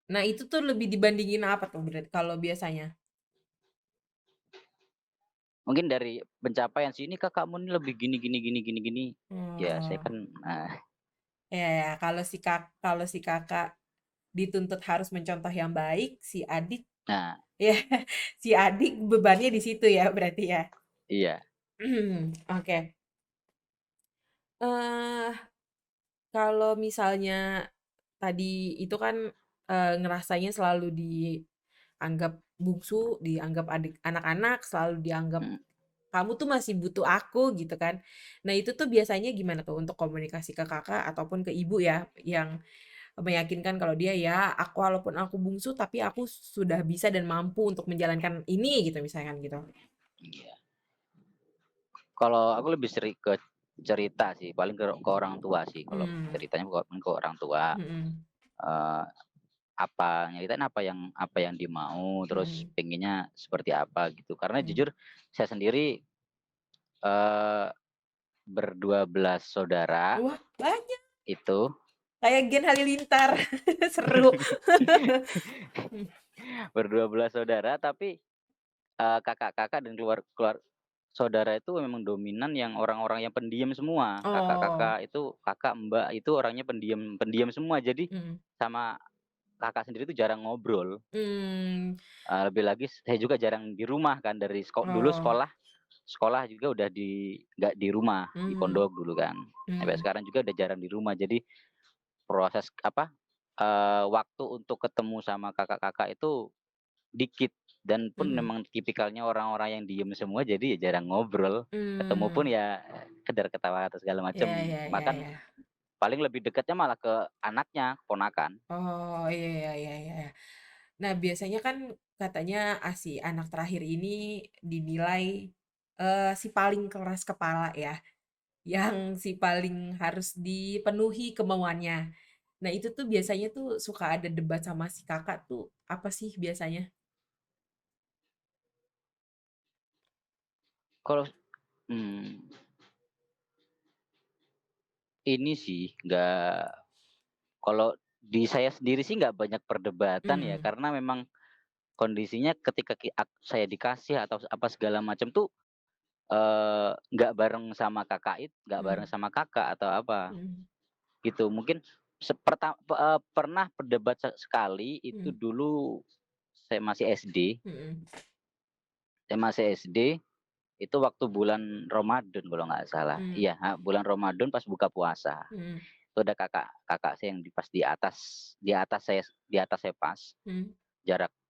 Nah, itu tuh lebih dibandingin apa tuh berarti kalau biasanya? Mungkin dari pencapaian sih, "Ini kakakmu nih lebih gini gini gini gini gini." Ya saya Oh. kan, Ya, ya, kalau si kakak dituntut harus mencontoh yang baik, si adik nah ya si adik bebannya di situ ya berarti ya. iya, Oke. Eh kalau misalnya tadi itu kan ngerasanya selalu dianggap bungsu, dianggap adik anak-anak, selalu dianggap mhm. kamu tuh masih butuh aku gitu kan. Nah, itu tuh biasanya gimana tuh untuk komunikasi ke kakak ataupun ke ibu ya yang meyakinkan kalau dia ya aku walaupun aku bungsu tapi aku sudah bisa dan mampu untuk menjalankan ini gitu misalkan gitu. Iya. Kalau aku lebih sering ke cerita sih, paling ke orang tua sih, kalau Hmm. ceritanya ke orang tua, Hmm. eee, nyeritain apa yang dia mau, terus Hmm. pengennya seperti apa gitu. Karena Hmm. jujur saya sendiri, eee, ber-12 saudara Wah, banyak itu. kayak Gen Halilintar. Seru. Ber-12 saudara tapi, kakak-kakak dan saudara itu memang dominan yang orang-orang yang pendiam semua. Oh. Kakak-kakak itu, kakak, mbak itu orangnya pendiam pendiam semua. Jadi Hmm. sama kakak sendiri itu jarang ngobrol, Hmm. lebih lagi saya juga jarang di rumah kan dari dulu Oh. sekolah juga udah nggak di rumah, di Hmm. pondok dulu kan. Sampai Hmm. sekarang juga udah jarang di rumah. Jadi proses apa, waktu untuk ketemu sama kakak-kakak itu dikit dan pun Hmm. memang tipikalnya orang-orang yang diem semua jadi ya jarang ngobrol. Ketemu pun Hmm. ya sekedar ketawa atau segala macam. Ya, ya, ya, Makan ya. paling lebih dekatnya malah ke anaknya, keponakan. Oh, iya, iya, iya, iya. Nah, biasanya kan katanya si anak terakhir ini dinilai si paling keras kepala ya, yang si paling harus dipenuhi kemauannya. Nah, itu tuh biasanya tuh suka ada debat sama si kakak tuh apa sih biasanya? Kalau mmm, ini sih kalau di saya sendiri sih nggak banyak perdebatan ya, Hmm. karena memang kondisinya ketika saya dikasih atau apa segala macam tuh, nggak bareng sama nggak bareng Hmm. sama kakak atau apa, Hmm. gitu. Mungkin pernah berdebat sekali itu Hmm. dulu saya masih SD Hmm. saya masih SD, Itu waktu bulan Ramadan kalau nggak salah. Hmm. Iya, bulan Ramadan pas buka puasa. Hmm. Itu ada kakak saya yang pas di atas saya pas. Hmm.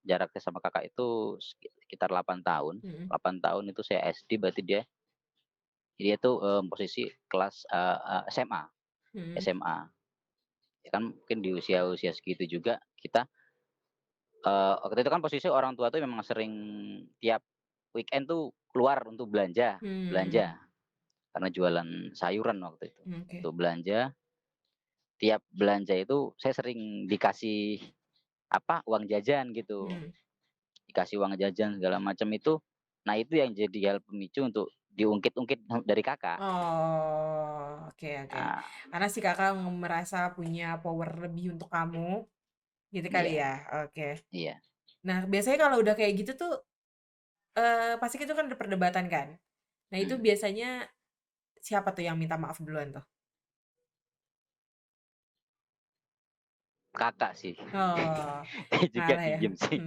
Jaraknya sama kakak itu sekitar 8 tahun. Hmm. 8 tahun itu saya SD, berarti dia tuh posisi kelas SMA. Hmm. SMA. Ya kan mungkin di usia segitu juga kita waktu itu kan posisi orang tua tuh memang sering tiap weekend tuh keluar untuk belanja, Hmm. karena jualan sayuran waktu itu. Oke. Untuk belanja, tiap belanja itu saya sering dikasih uang jajan gitu. Hmm. Dikasih uang jajan segala macam itu. Nah, itu yang jadi hal pemicu untuk diungkit-ungkit dari kakak. Oh, oke. Nah, Karena si kakak merasa punya power lebih untuk kamu, gitu kali iya, ya. Oke. iya. Nah, biasanya kalau udah kayak gitu tuh, pasti itu kan ada perdebatan kan. Nah, itu Hmm. biasanya siapa tuh yang minta maaf duluan tuh? Kakak sih. Oh, Saya juga ngalah ya. diem sih.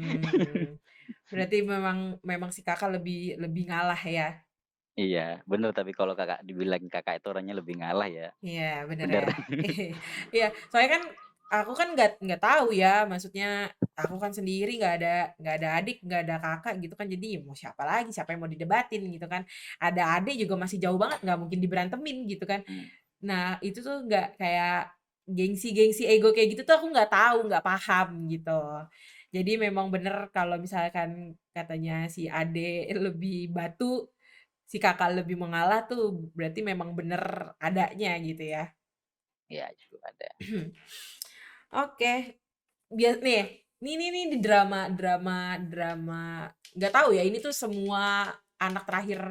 Berarti memang si kakak lebih ngalah ya. Iya, bener, tapi kalau kakak dibilang kakak itu orangnya lebih ngalah ya. Iya, bener Bener. ya. Iya, soalnya kan aku kan nggak tahu ya, maksudnya aku kan sendiri nggak ada adik, nggak ada kakak gitu kan, jadi mau siapa lagi, siapa yang mau didebatin gitu kan. Ada adik juga masih jauh banget, nggak mungkin diberantemin gitu kan. Hmm. Nah, itu tuh nggak kayak gengsi-gengsi ego kayak gitu tuh aku nggak tahu, nggak paham gitu. Jadi memang bener kalau misalkan katanya si ade lebih batu, si kakak lebih mengalah tuh berarti memang bener adanya gitu ya. Iya, juga ada. Oke, nih di drama nggak tahu ya ini tuh semua anak terakhir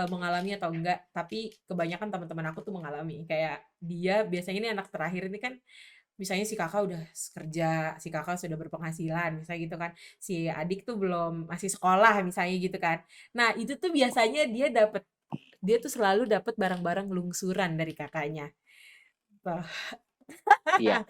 mengalami atau enggak, tapi kebanyakan teman-teman aku tuh mengalami kayak dia biasanya ini anak terakhir ini kan misalnya si kakak udah kerja, si kakak sudah berpenghasilan, misalnya gitu kan. Si adik tuh belum masih sekolah misalnya gitu kan. Nah, itu tuh biasanya dia tuh selalu dapat barang-barang lungsuran dari kakaknya. Tuh. Iya,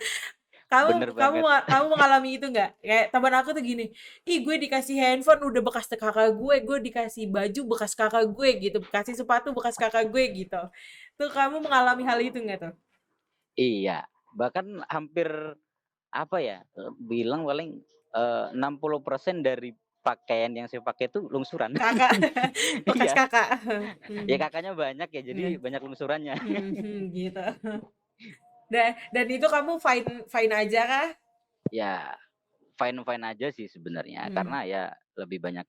Kamu bener kamu banget. kamu mengalami itu nggak? Kayak teman aku tuh gini, ih gue dikasih handphone udah bekas kakak gue dikasih baju bekas kakak gue gitu, kasih sepatu bekas kakak gue gitu. Tuh kamu mengalami hal itu nggak tuh? Iya, bahkan hampir bilang paling 60% dari pakaian yang saya pakai itu lungsuran. Kakak, bekas Iya, kakak. ya Hmm. kakaknya banyak ya, jadi Nah, banyak lungsurannya. gitu. Dan itu kamu fine fine aja kah? Ya, fine-fine aja sih sebenarnya, Hmm. karena ya lebih banyak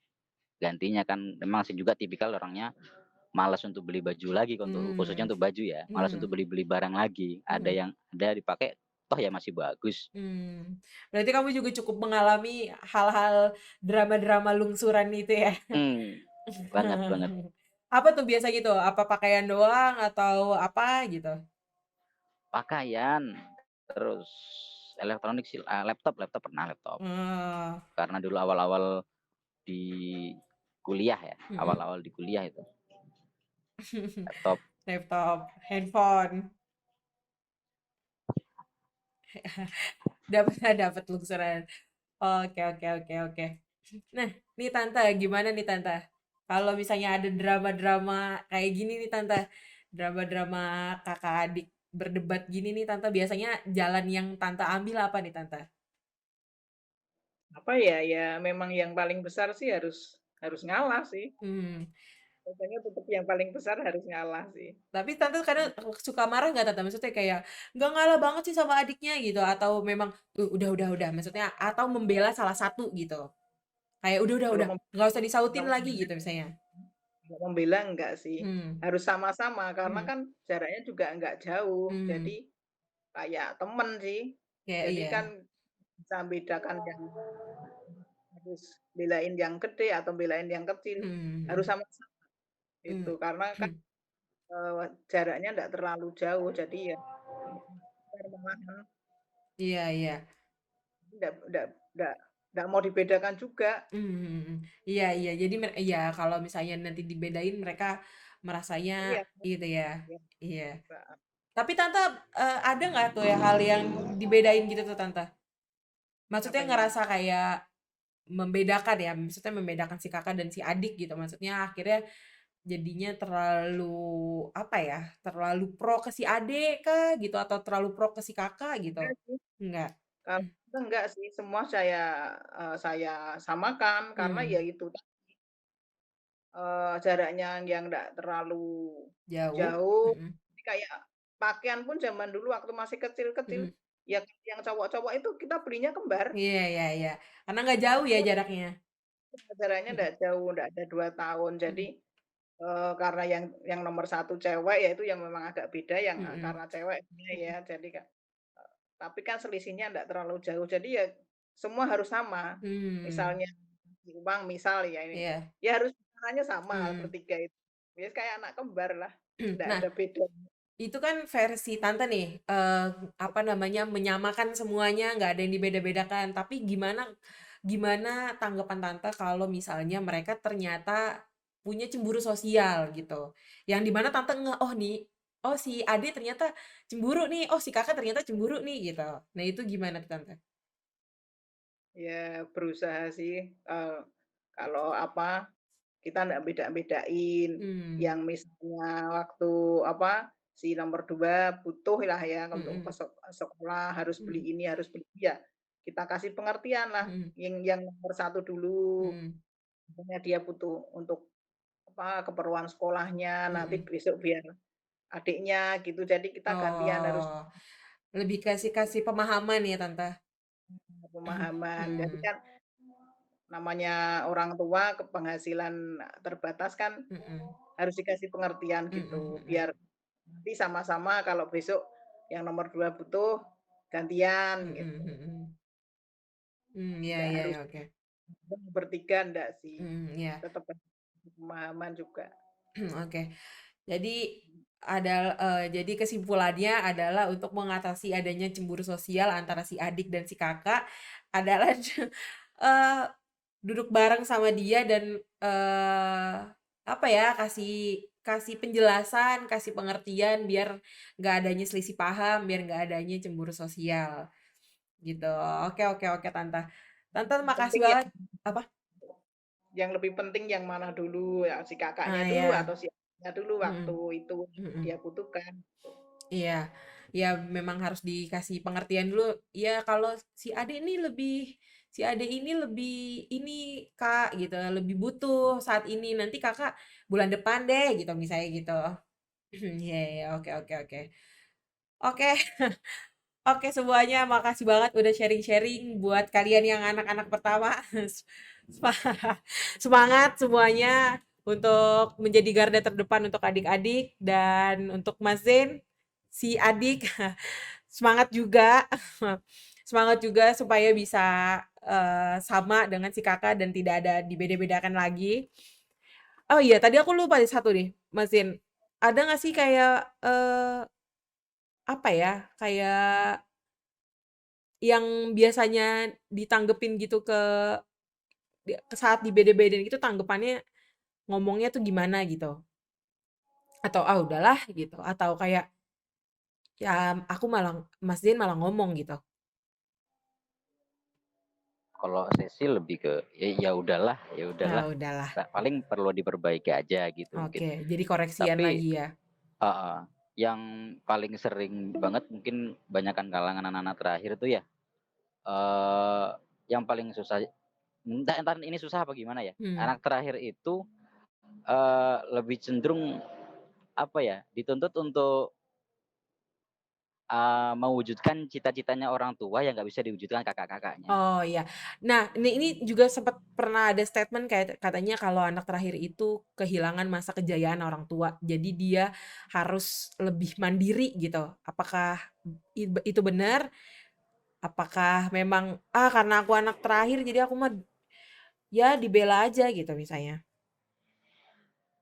gantinya kan. Memang sih juga tipikal orangnya malas untuk beli baju lagi, khususnya Hmm. untuk baju ya, malas Hmm. untuk beli-beli barang lagi. Hmm. Ada dipakai, toh ya masih bagus. Berarti kamu juga cukup mengalami hal-hal drama-drama lungsuran itu ya? Hmm, banget banget. Apa tuh biasa gitu? Apa pakaian doang atau apa gitu? Pakaian, terus elektronik sih, laptop pernah, laptop. Oh, Karena dulu awal-awal di kuliah ya, mm-mm. awal-awal di kuliah itu, laptop. Laptop, handphone, dapat lungsuran. Oke, oke, oke, oke. Nah, nih Tante, gimana nih Tante? Kalau misalnya ada drama-drama kayak gini nih Tante, drama-drama kakak adik berdebat gini nih Tante, biasanya jalan yang Tante ambil apa nih Tante? Apa ya, ya memang yang paling besar sih harus harus ngalah sih. Hmm. Biasanya tetap yang paling besar harus ngalah sih. Tapi Tante kadang suka marah nggak Tante? Maksudnya kayak nggak ngalah banget sih sama adiknya gitu, atau memang udah, maksudnya atau membela salah satu gitu. Kayak Kalau udah, nggak usah disautin kalau lagi gitu misalnya. membela enggak sih, Hmm. harus sama-sama karena Hmm. kan jaraknya juga enggak jauh. Hmm. Jadi kayak temen sih. Kayak Jadi iya. kan bisa bedakan yang harus belain yang gede atau belain yang kecil, harus Hmm. sama-sama Hmm. itu. Karena kan jaraknya enggak terlalu jauh, jadi ya malahan Iya, iya. enggak mau dibedakan juga. Iya, iya. Jadi iya kalau misalnya nanti dibedain mereka merasanya Iya, gitu ya. iya, Iya. Mbak. Tapi Tante ada nggak tuh ya hal yang dibedain gitu tuh Tante? Maksudnya Apanya? ngerasa kayak membedakan ya, maksudnya membedakan si kakak dan si adik gitu. Maksudnya akhirnya jadinya terlalu apa ya? Terlalu pro ke si adik kah gitu atau terlalu pro ke si kakak gitu? Enggak sih, Enggak. kalau Hmm. kita enggak sih, semua saya samakan karena ya Hmm. itu jaraknya yang enggak terlalu Jauh. jauh. Mm-mm. Jadi kayak pakaian pun zaman dulu waktu masih kecil-kecil, Mm-mm. ya yang cowok-cowok itu kita belinya kembar. Iya, iya, iya. Karena nggak jauh ya jaraknya. Jaraknya Mm-mm. enggak jauh, enggak ada 2 tahun. Jadi, Mm-mm. karena yang nomor satu cewek, ya itu yang memang agak beda yang, Mm-mm. karena cewek Mm-mm. ya. Jadi tapi kan selisihnya enggak terlalu jauh. Jadi ya semua harus sama. Hmm. Misalnya uang misal ya ini, Iya. ya harus caranya sama Hmm. bertiga itu. Ya kayak anak kembar lah, enggak Nah, ada beda. itu kan versi tante nih, apa namanya, menyamakan semuanya, nggak ada yang dibeda-bedakan. Tapi gimana gimana tanggapan tante kalau misalnya mereka ternyata punya cemburu sosial gitu, yang dimana tante ngeh, oh nih, oh si adik ternyata cemburu nih, oh si kakak ternyata cemburu nih gitu. Nah itu gimana tuh tante? Ya berusaha sih, kalau apa, kita nggak beda-bedain, Hmm. yang misalnya waktu apa, si nomor 2 butuh lah ya untuk Mm-mm. sekolah harus beli Mm-mm. ini, harus beli ya, kita kasih pengertian lah, Mm-mm. yang nomor satu dulu, Mm-mm. misalnya dia butuh untuk apa, keperluan sekolahnya, nanti Mm-mm. besok biar adiknya gitu, jadi kita gantian harus Oh, lebih kasih kasih pemahaman ya tante. pemahaman. Jadi Hmm. kan namanya orang tua penghasilan terbatas kan Mm-mm. harus dikasih pengertian Mhm, gitu, mhm. biar nanti sama-sama kalau besok yang nomor 2 butuh, gantian Mhm, gitu. mhm. Iya, Nggak iya, harus iya, oke. bertiga enggak sih, Iya. tetap pemahaman juga. Oke. Jadi jadi kesimpulannya adalah untuk mengatasi adanya cemburu sosial antara si adik dan si kakak adalah eee, duduk bareng sama dia dan, apa ya, kasih kasih penjelasan, kasih pengertian biar nggak adanya selisih paham, biar nggak adanya cemburu sosial, gitu. Oke, oke, oke, Tante. Tante makasih Penting banget. Apa? yang lebih penting yang mana dulu, ya si kakaknya Ah, dulu ya. atau si adiknya dulu waktu Mhm, itu dia mhm. butuhkan. Iya, ya memang harus dikasih pengertian dulu. Ya kalau si adik ini lebih ini Kak gitu, lebih butuh saat ini. Nanti Kakak bulan depan deh gitu misalnya gitu. Iya, iya, oke, oke, oke. Oke, oke semuanya makasih banget udah sharing-sharing buat kalian yang anak-anak pertama. Semangat semuanya untuk menjadi garda terdepan untuk adik-adik dan untuk Mas Zain si adik semangat juga semangat juga supaya bisa sama dengan si kakak dan tidak ada dibeda-bedakan lagi. Oh iya, tadi aku lupa nih satu nih, Mas Zin. Ada nggak sih kayak apa ya, kayak yang biasanya ditanggepin gitu ke saat dibeda-bedain gitu tanggapannya ngomongnya tuh gimana gitu? Atau ah udahlah gitu? Atau kayak ya aku malah Mas Zin malah ngomong gitu? Kalau saya sih lebih ke ya udahlah, ya udahlah. Nah udahlah. Paling perlu diperbaiki aja gitu mungkin. Oke, jadi koreksian Tapi lagi ya. heeh, yang paling sering banget mungkin banyakan kalangan anak-anak terakhir tuh ya, eee, yang paling susah entah ini susah apa gimana ya, Hmm. anak terakhir itu, lebih cenderung apa ya, dituntut untuk, mewujudkan cita-citanya orang tua yang nggak bisa diwujudkan kakak-kakaknya. Oh iya. Nah, ini juga sempat pernah ada statement kayak katanya kalau anak terakhir itu kehilangan masa kejayaan orang tua. Jadi dia harus lebih mandiri gitu. Apakah itu benar? Apakah memang karena aku anak terakhir jadi aku mah ya dibela aja gitu misalnya.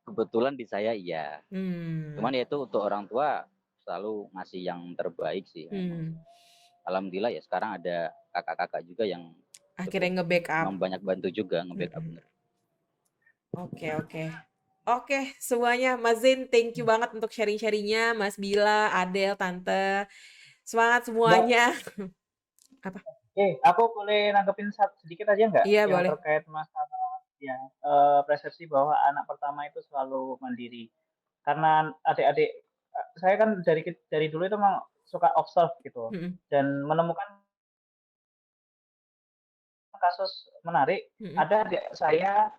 Kebetulan di saya iya, Hmm. cuman ya itu untuk orang tua selalu ngasih yang terbaik sih memang. Hmm. Alhamdulillah ya sekarang ada kakak-kakak juga yang Akhirnya cukup nge-backup. banyak bantu juga nge-backup Mm-mm. bener. Oke, oke. Oke, semuanya. Mas Zain, thank you banget untuk sharing-sharingnya. Mas Bila, Adel, Tante. Semangat Mbak, semuanya. Apa? aku boleh nanggepin sedikit aja nggak Iya, yang boleh. terkait masalah ya, persepsi bahwa anak pertama itu selalu mandiri. Karena adik-adik saya kan dari dulu itu memang suka observe gitu Mm-mm. dan menemukan kasus menarik, Mm-mm. ada adik saya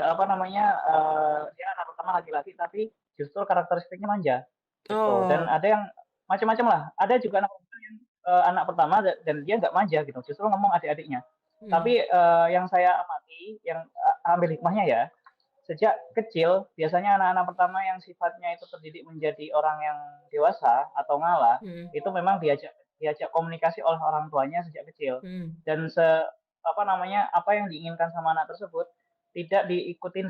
apa namanya, dia anak pertama laki-laki tapi justru karakteristiknya manja, gitu. Dan Oh. ada yang macam-macam lah. Ada juga anak perempuan yang, anak pertama dan dia nggak manja gitu, justru ngomong adik-adiknya. Mm. Tapi, yang saya amati, yang, ambil hikmahnya ya, sejak kecil biasanya anak-anak pertama yang sifatnya itu terdidik menjadi orang yang dewasa atau ngalah, Mm. itu memang diajak diajak komunikasi oleh orang tuanya sejak kecil. Mm. Dan apa namanya, apa yang diinginkan sama anak tersebut tidak diikutin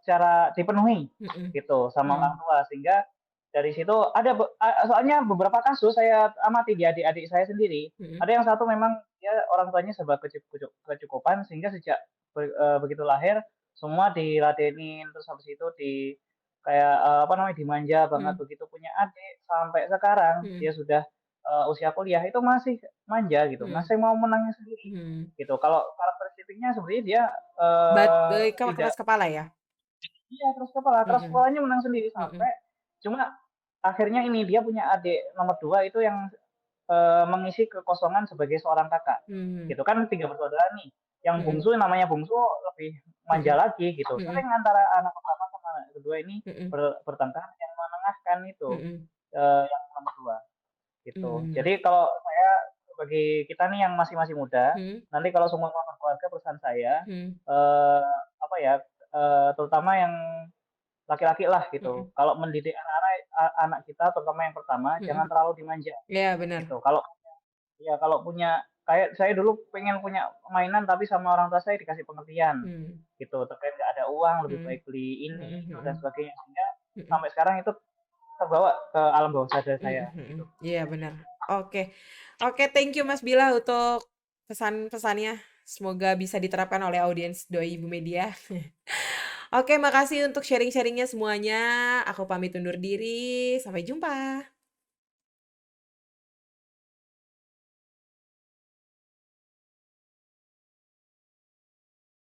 secara dipenuhi Mm-mm. gitu sama orang Mm. tua. Sehingga dari situ ada soalnya beberapa kasus saya amati di adik-adik saya sendiri, Mm. ada yang satu memang dia orang tuanya serba kecukupan sehingga sejak begitu lahir semua diladenin, terus habis itu kayak, apa namanya, dimanja banget, Mm. begitu punya adik sampai sekarang Mm. dia sudah, usia kuliah itu masih manja gitu, Mm. masih mau menangnya sendiri, Mm. gitu. Kalau karakteristiknya sebenarnya dia, Keras tidak kepala ya. iya keras Mm-mm. kepalanya menang sendiri Mm-mm. sampai cuma akhirnya ini dia punya adik nomor 2 itu yang, mengisi kekosongan sebagai seorang kakak, Mm. gitu. Kan 3 bersaudara nih, yang Mm-mm. bungsu namanya bungsu lebih manja Mm-mm. lagi gitu. Mm-mm. Sering antara anak pertama sama anak kedua ini Mm-mm. bertengkar, yang menengahkan itu, Mm-mm. yang nomor 2 gitu. Mm. Jadi kalau saya bagi kita nih yang masih muda, Mm. nanti kalau semua berkeluarga pesan saya, Mm. apa ya, terutama yang laki-laki lah Mm-mm. gitu. Kalau mendidik anak kita terutama yang pertama jangan Mm-mm. terlalu dimanja Ya benar. gitu. Kalau punya kayak saya dulu pengen punya mainan tapi sama orang tua saya dikasih pengertian Mm. gitu, terkait nggak ada uang lebih Mm. baik beli ini Mm-mm. itu dan Mm-mm. sebagainya, sehingga Mm-mm. sampai sekarang itu terbawa ke alam bawah sadar Mm-mm. saya Mm-mm. gitu. Iya benar. Oke. Oke, thank you Mas Bila untuk pesan-pesannya. Semoga bisa diterapkan oleh audiens Doi Ibu Media. Oke, makasih untuk sharing-sharingnya semuanya. Aku pamit undur diri. Sampai jumpa.